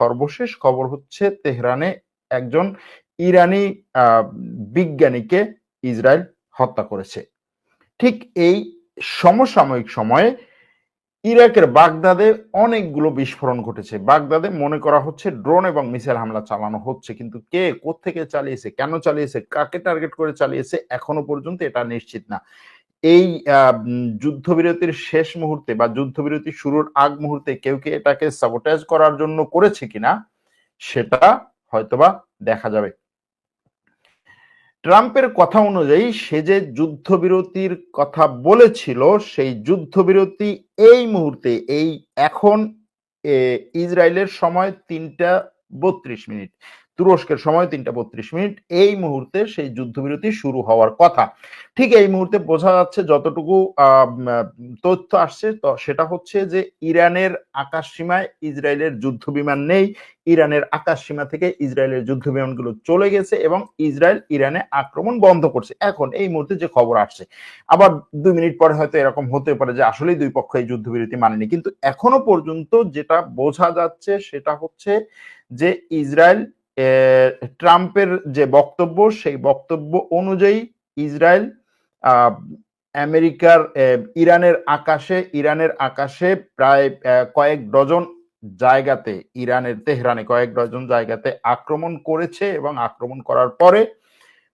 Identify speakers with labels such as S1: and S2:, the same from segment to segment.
S1: সর্বশেষ খবর হচ্ছে তেহরানে একজন ইরানি বিজ্ঞানীকে ইসরায়েল হত্যা করেছে। ঠিক এই সমসাময়িক সময়ে ইরাকের বাগদাদে অনেকগুলো বিস্ফোরণ ঘটেছে। বাগদাদে মনে করা হচ্ছে ড্রোন এবং মিসাইল হামলা চালানো হচ্ছে, কিন্তু কে কোত্থেকে চালিয়েছে, কেন চালিয়েছে, কাকে টার্গেট করে চালিয়েছে এখনো পর্যন্ত এটা নিশ্চিত না। এই যুদ্ধবিরতির শেষ মুহূর্তে বা যুদ্ধবিরতি শুরুর আগ মুহূর্তে কেউ কি এটাকে সাবোটাজ করার জন্য করেছে কিনা সেটা হয়তোবা দেখা যাবে। ট্রাম্পের কথা অনুযায়ী সে যে যুদ্ধবিরতির কথা বলেছিল সেই যুদ্ধবিরতি এই মুহূর্তে এখন ইসরায়েলের সময় 3টা 32 মিনিট, তুরস্কের সময় 3টা 32 মিনিট, এই মুহূর্তে সেই যুদ্ধবিরতি শুরু হওয়ার কথা। ঠিক এই মুহূর্তে বোঝা যাচ্ছে যতটুকু তথ্য আসছে সেটা হচ্ছে যে ইরানের আকাশ সীমায় ইসরায়েলের যুদ্ধ বিমান নেই, ইরানের আকাশ সীমা থেকে ইসরায়েলের যুদ্ধ বিমানগুলো চলে গেছে এবং ইসরায়েল ইরানে আক্রমণ বন্ধ করছে। এখন এই মুহূর্তে যে খবর আসছে, আবার 2 মিনিট পরে হয়তো এরকম হতে পারে যে আসলেই দুই পক্ষ এই যুদ্ধবিরতি মানেনি, কিন্তু এখনো পর্যন্ত যেটা বোঝা যাচ্ছে সেটা হচ্ছে যে ইসরায়েল ট্রাম্পের যে বক্তব্য সেই বক্তব্য অনুযায়ী ইসরায়েল আমেরিকার ইরানের আকাশে প্রায় কয়েক ডজন জায়গাতে, ইরানের তেহরানে কয়েক ডজন জায়গাতে আক্রমণ করেছে এবং আক্রমণ করার পরে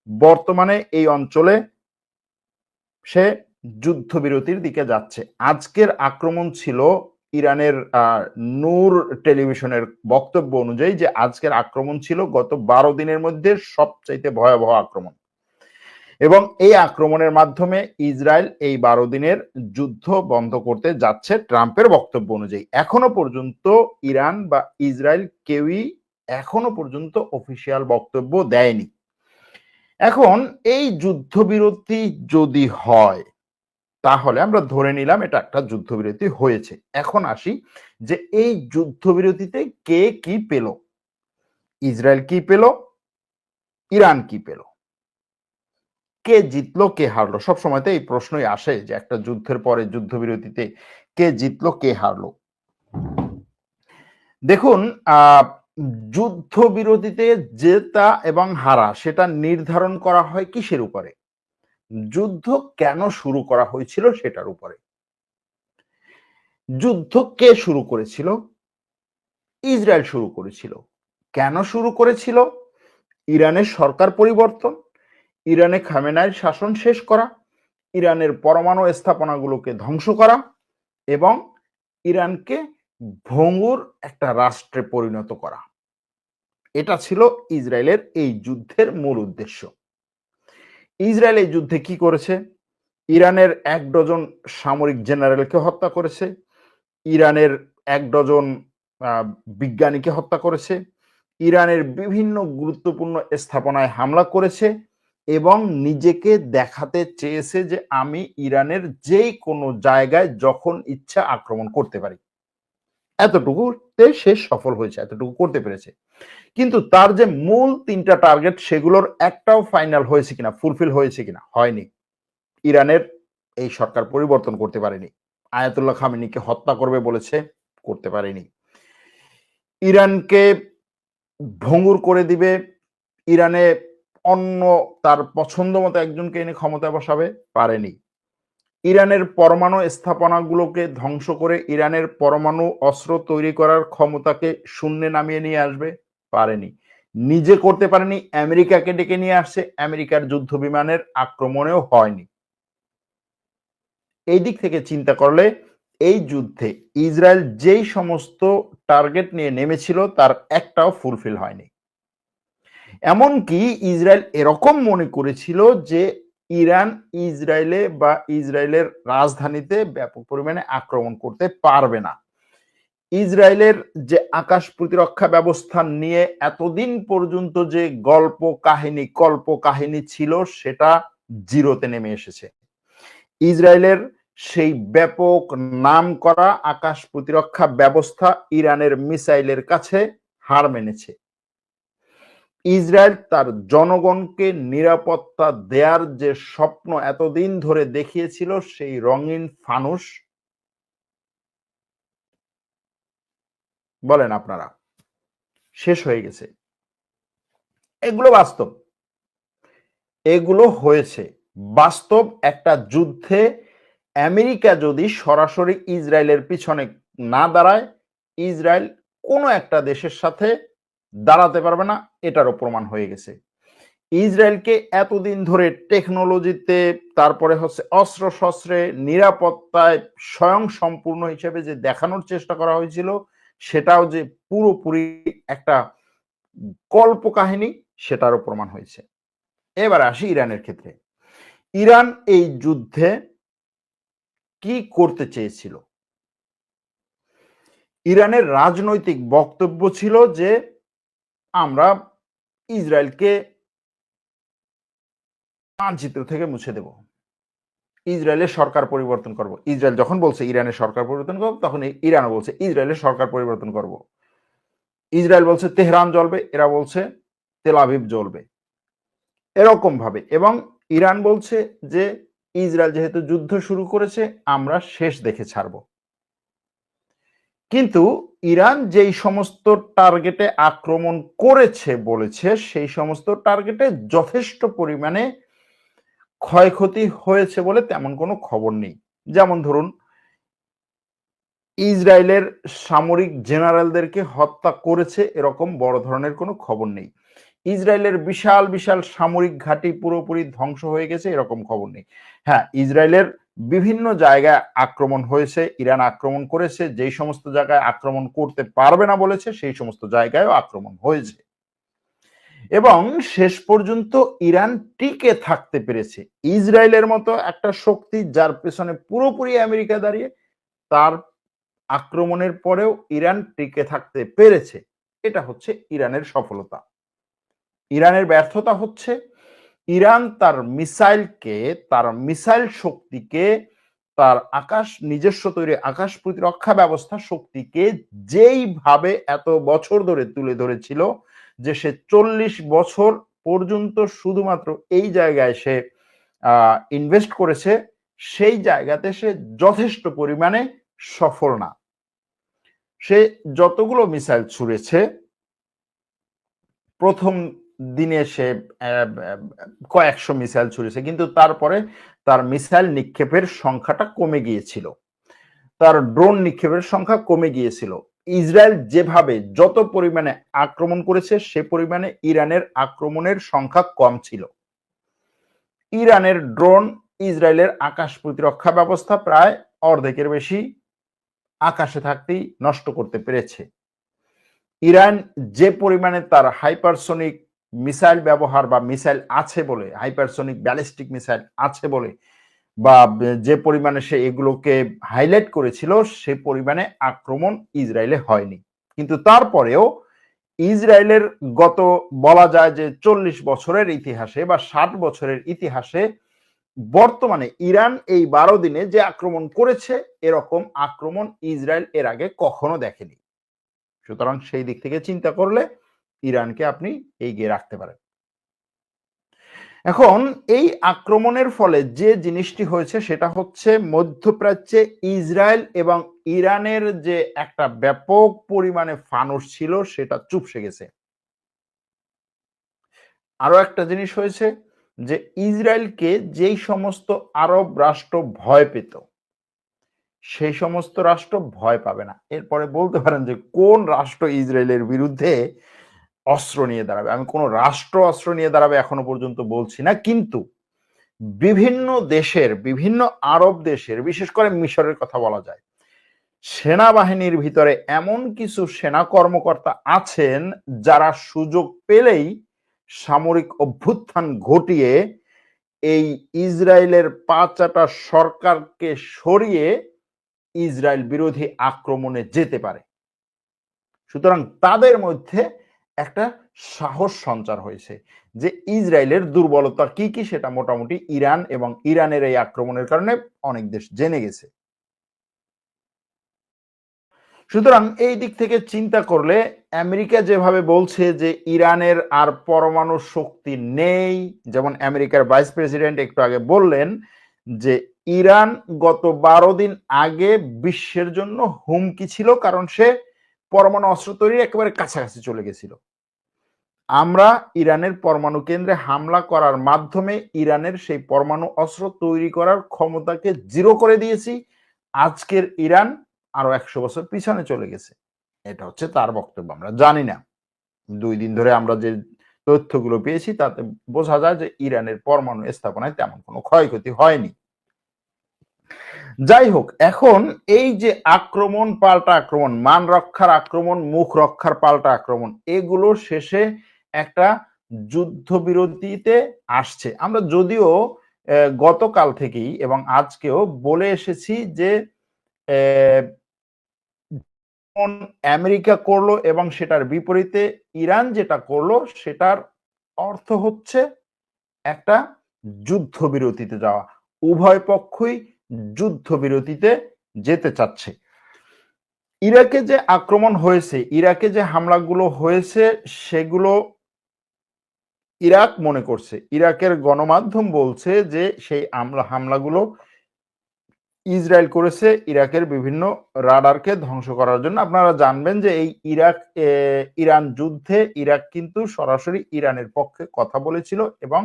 S1: বর্তমানে এই অঞ্চলে সে যুদ্ধবিরতির দিকে যাচ্ছে। আজকের আক্রমণ ছিল ইরানের নূর টেলিভিশনের বক্তব্য অনুযায়ী যে আজকের আক্রমণ ছিল গত 12 দিনের মধ্যে সবচাইতে ভয়াবহ আক্রমণ, এবং এই আক্রমণের মাধ্যমে ইসরায়েল এই 12 দিনের যুদ্ধ বন্ধ করতে যাচ্ছে ট্রাম্পের বক্তব্য অনুযায়ী। এখনো পর্যন্ত ইরান বা ইসরায়েল কেউই এখনো পর্যন্ত অফিসিয়াল বক্তব্য দেয়নি। এখন এই যুদ্ধবিরতি যদি হয় তাহলে আমরা ধরে নিলাম এটা একটা যুদ্ধবিরতি হয়েছে। এখন আসি যে এই যুদ্ধবিরতিতে কে কি পেল, ইসরায়েল কি পেল, ইরান কি পেল, কে জিতলো কে হারলো। সবসময় তো এই প্রশ্নই আসে যে একটা যুদ্ধের পরে যুদ্ধবিরতিতে কে জিতলো কে হারলো। দেখুন, যুদ্ধবিরতিতে জেতা এবং হারা সেটা নির্ধারণ করা হয় কিসের উপরে? যুদ্ধ কেন শুরু করা হয়েছিল সেটার উপরে। যুদ্ধ কে শুরু করেছিল? ইসরায়েল শুরু করেছিল। কেন শুরু করেছিল? ইরানের সরকার পরিবর্তন, ইরানে খামেনাইর শাসন শেষ করা, ইরানের পরমাণু স্থাপনাগুলোকে ধ্বংস করা এবং ইরানকে ভঙ্গুর একটা রাষ্ট্রে পরিণত করা। এটা ছিল ইসরায়েলের এই যুদ্ধের মূল উদ্দেশ্য। ইসরায়েল এই যুদ্ধে কি করেছে? ইরানের 1 ডজন সামরিক জেনারেলকে হত্যা করেছে, ইরানের 1 ডজন বিজ্ঞানীকে হত্যা করেছে, ইরানের বিভিন্ন গুরুত্বপূর্ণ স্থাপনায় হামলা করেছে এবং নিজেকে দেখাতে চেয়েছে যে আমি ইরানের যেই কোনো জায়গায় যখন ইচ্ছা আক্রমণ করতে পারি। এতটুকুতে সে সফল হয়েছে, এতটুকু করতে পেরেছে। কিন্তু তার যে মূল 3টা টার্গেট সেগুলোর একটাও ফাইনাল হয়েছে কিনা, ফুলফিল হয়েছে কিনা? হয়নি। ইরানের এই সরকার পরিবর্তন করতে পারেনি। আয়াতুল্লাহ খামেনিকে হত্যা করবে বলেছে, করতে পারেনি। ইরানকে ভঙ্গুর করে দিবে, ইরানে অন্য তার পছন্দ মতো একজনকে এনে ক্ষমতায় বসাবে, পারেনি। ইরানের পরমাণু স্থাপনাগুলোকে ধ্বংস করে ইরানের পরমাণু অস্ত্র তৈরি করার ক্ষমতাকে শূন্যে নামিয়ে নিয়ে আসবে, পারেনি। নিজে করতে পারেনি, আমেরিকাকে ডেকে নিয়ে আসছে, আমেরিকার যুদ্ধ বিমানের আক্রমণেও হয়নি। এই দিক থেকে চিন্তা করলে এই যুদ্ধে ইসরায়েল যেই সমস্ত টার্গেট নিয়ে নেমেছিল তার একটাও ফুলফিল হয়নি। এমনকি ইসরায়েল এরকম মনে করেছিল যে ইরান ইসরায়েলে বা ইসরায়েলের রাজধানীতে ব্যাপক পরিমাণে আক্রমণ করতে পারবে না। ইসরায়েলের যে আকাশ প্রতিরক্ষা ব্যবস্থা নিয়ে এতদিন পর্যন্ত যে কল্প কাহিনী ছিল সেটা জিরোতে নেমে এসেছে। ইসরায়েলের সেই ব্যাপক নাম করা আকাশ প্রতিরক্ষা ব্যবস্থা ইরানের মিসাইলের কাছে হার মেনেছে। ইসরায়েল তার জনগণকে নিরাপত্তা দেয়ার যে স্বপ্ন এতদিন ধরে দেখিয়েছিল সেই রঙিন ফানুস, বলেন আপনারা, শেষ হয়ে গেছে। এগুলো বাস্তব, এগুলো হয়েছে বাস্তব। একটা যুদ্ধে আমেরিকা যদি সরাসরি ইসরায়েলের পিছনে না দাঁড়ায়, ইসরায়েল কোনো একটা দেশের সাথে দাঁড়াতে পারবে না, এটারও প্রমাণ হয়ে গেছে। ইসরায়েলকে এতদিন ধরে টেকনোলজিতে, তারপরে হচ্ছে অস্ত্র শস্ত্রে, নিরাপত্তায় স্বয়ং সম্পূর্ণ হিসেবে যে দেখানোর চেষ্টা করা হয়েছিল, সেটাও যে পুরোপুরি একটা কল্পকাহিনী, সেটারও প্রমাণ হয়েছে। এবার আসি ইরানের ক্ষেত্রে। ইরান এই যুদ্ধে কি করতে চেয়েছিল? ইরানের রাজনৈতিক বক্তব্য ছিল যে আমরা ইসরায়েলকে মানচিত্র থেকে মুছে দেব, ইসরায়েলের সরকার পরিবর্তন করব। ইসরায়েল যখন বলছে ইরানের সরকার পরিবর্তন করব, তখন ইরানও বলছে ইসরায়েলের সরকার পরিবর্তন করব। ইসরায়েল বলছে তেহরান জ্বলবে, এরা বলছে তেল আভিভ জ্বলবে, এরকম ভাবে। এবং ইরান বলছে যে ইসরায়েল যেহেতু যুদ্ধ শুরু করেছে, আমরা শেষ দেখে ছাড়ব। কিন্তু ইরান যেই সমস্ত টার্গেটে আক্রমণ করেছে বলেছে, সেই সমস্ত টার্গেটে যথেষ্ট পরিমাণে ক্ষয়ক্ষতি হয়েছে বলে তেমন কোনো খবর নেই। যেমন ধরুন, ইসরায়েলের সামরিক জেনারেলদেরকে হত্যা করেছে এরকম বড় ধরনের কোনো খবর নেই। ইসরায়েলের বিশাল বিশাল সামরিক ঘাঁটি পুরোপুরি ধ্বংস হয়ে গেছে এরকম খবর নেই। হ্যাঁ, ইসরায়েলের বিভিন্ন জায়গায় আক্রমণ হয়েছে, ইরান আক্রমণ করেছে, যেই সমস্ত জায়গায় আক্রমণ করতে পারবে না বলেছে সেই সমস্ত জায়গায়ও আক্রমণ হয়েছে। এবং শেষ পর্যন্ত ইরান টিকে থাকতে পেরেছে। ইসরায়েলের মতো একটা শক্তি যার পেছনে পুরোপুরি আমেরিকা দাঁড়িয়ে, তার আক্রমণের পরেও ইরান টিকে থাকতে পেরেছে। এটা হচ্ছে ইরানের সফলতা। ইরানের ব্যর্থতা হচ্ছে ইরান তার মিসাইলকে, তার মিসাইল শক্তিকে, তার নিজস্ব তৈরি আকাশ প্রতিরক্ষা ব্যবস্থা শক্তিকে যেইভাবে এত বছর ধরে তুলে ধরেছিল, যে সে 40 বছর পর্যন্ত শুধুমাত্র এই জায়গায় সে ইনভেস্ট করেছে, সেই জায়গাতে সে যথেষ্ট পরিমাণে সফল না। সে যতগুলো মিসাইল ছুড়েছে, প্রথম দিনে সে কয়েকশো মিসাইল ছুড়েছে, কিন্তু তারপরে তার মিসাইল নিক্ষেপের সংখ্যাটা কমে গিয়েছিল, তার ড্রোন নিক্ষেপের সংখ্যা কমে গিয়েছিল। ইসরায়েল যেভাবে যত পরিমাণে আক্রমণ করেছে, সে পরিমাণে ইরানের আক্রমণের সংখ্যা কম ছিল। ইরানের ড্রোন ইসরায়েলের আকাশ প্রতিরক্ষা ব্যবস্থা প্রায় অর্ধেকের বেশি আকাশে থাকতেই নষ্ট করতে পেরেছে। ইরান যে পরিমাণে তার হাইপারসনিক মিসাইল ব্যবহার বা মিসাইল আছে বলে, হাইপারসনিক ব্যালিস্টিক মিসাইল আছে বলে, বা যে পরিমাণে সে এগুলোকে হাইলাইট করেছিল, সে পরিমাণে আক্রমণ ইসরায়েলে হয়নি। কিন্তু তারপরেও ইসরায়েলের গত বলা যায় যে 40 বছরের ইতিহাসে বা 60 বছরের ইতিহাসে বর্তমানে ইরান এই 12 দিনে যে আক্রমণ করেছে, এরকম আক্রমণ ইসরায়েল এর আগে কখনো দেখেনি। সুতরাং সেই দিক থেকে চিন্তা করলে ইরানকে আপনি এগিয়ে রাখতে পারেন। এখন এই আক্রমণের ফলে যে জিনিসটি হয়েছে, সেটা হচ্ছে মধ্যপ্রাচ্যে ইসরায়েল এবং ইরানের যে একটা ব্যাপক পরিমাণে ফানুস ছিল, সেটা চুপসে গেছে। আরো একটা জিনিস হয়েছে যে ইসরায়েলকে যেই সমস্ত আরব রাষ্ট্র ভয় পেত, সেই সমস্ত রাষ্ট্র ভয় পাবে না। এরপরে বলতে পারেন যে কোন রাষ্ট্র ইসরায়েলের বিরুদ্ধে অস্ত্র নিয়ে দাঁড়াবে। আমি কোন রাষ্ট্র অস্ত্র নিয়ে দাঁড়াবে এখনো পর্যন্ত বলছি না, কিন্তু বিভিন্ন দেশের, বিভিন্ন আরব দেশের, বিশেষ করে মিশরের কথা বলা যায়, সেনাবাহিনীর ভিতরে এমন কিছু সেনা কর্মকর্তা আছেন যারা সুযোগ পেলেই সামরিক অভ্যুত্থান ঘটিয়ে এই ইসরায়েলের পাঁচটা সরকারকে সরিয়ে ইসরায়েল বিরোধী আক্রমণে যেতে পারে। সুতরাং তাদের মধ্যে একটা সাহস সঞ্চার হয়েছে যে ইসরায়েলের দুর্বলতা কি কি, সেটা মোটামুটি ইরান এবং ইরানের এই আক্রমণের কারণে অনেক দেশ জেনে গেছে। সুতরাং এই দিক থেকে চিন্তা করলে আমেরিকা যেভাবে বলছে যে ইরানের আর পরমাণু শক্তি নেই, যেমন আমেরিকার ভাইস প্রেসিডেন্ট একটু আগে বললেন যে ইরান গত 12 দিন আগে বিশ্বের জন্য হুমকি ছিল, কারণ সে পরমাণু অস্ত্র তৈরির একেবারে কাছাকাছি চলে গেছিল। আমরা ইরানের পরমাণু কেন্দ্রে হামলা করার মাধ্যমে ইরানের সেই পরমাণু অস্ত্র তৈরি করার ক্ষমতাকে জিরো করে দিয়েছি। আজকের ইরান আরো 100 বছর পিছনে চলে গেছে। এটা হচ্ছে তার বক্তব্য। আমরা জানি না। 2 দিন ধরে আমরা যে তথ্যগুলো পেয়েছি তাতে বোঝা যায় যে ইরানের পরমাণু স্থাপনায় তেমন কোনো ক্ষয়ক্ষতি হয়নি। যাই হোক, এখন এই যে আক্রমণ পাল্টা আক্রমণ, মান রক্ষার আক্রমণ, মুখ রক্ষার পাল্টা আক্রমণ, এগুলো শেষে একটা যুদ্ধবিরতিতে আসছে। আমরা যদিও গতকাল থেকেই এবং আজকেও বলে এসেছি যে আমেরিকা করলো এবং সেটার বিপরীতে ইরান যেটা করলো সেটার অর্থ হচ্ছে একটা যুদ্ধবিরতিতে যাওয়া। উভয় পক্ষই যুদ্ধবিরতিতে যেতে চাচ্ছে। ইরাকে যে আক্রমণ হয়েছে, ইরাকে যে হামলাগুলো হয়েছে, সেগুলো ইরাক মনে করছে, ইরাকের গণমাধ্যম বলছে যে সেই হামলাগুলো ইসরায়েল করেছে ইরাকের বিভিন্ন রাডারকে ধ্বংস করার জন্য। আপনারা জানবেন যে এই ইরান যুদ্ধে ইরাক কিন্তু সরাসরি ইরানের পক্ষে কথা বলেছিল এবং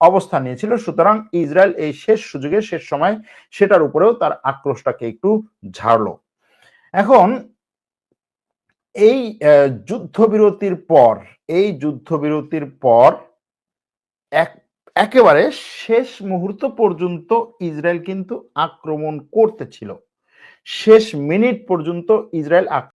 S1: অবস্থান নিয়েছিল। সুতরাং ইসরায়েল এই শেষ সুযোগে, শেষ সময় সেটার উপরেও তার আক্রোশটাকে একটু ঝাড়লো। এখন এই যুদ্ধবিরতির পর একেবারে শেষ মুহূর্ত পর্যন্ত ইসরায়েল কিন্তু আক্রমণ করতেছিল। শেষ মিনিট পর্যন্ত ইসরায়েল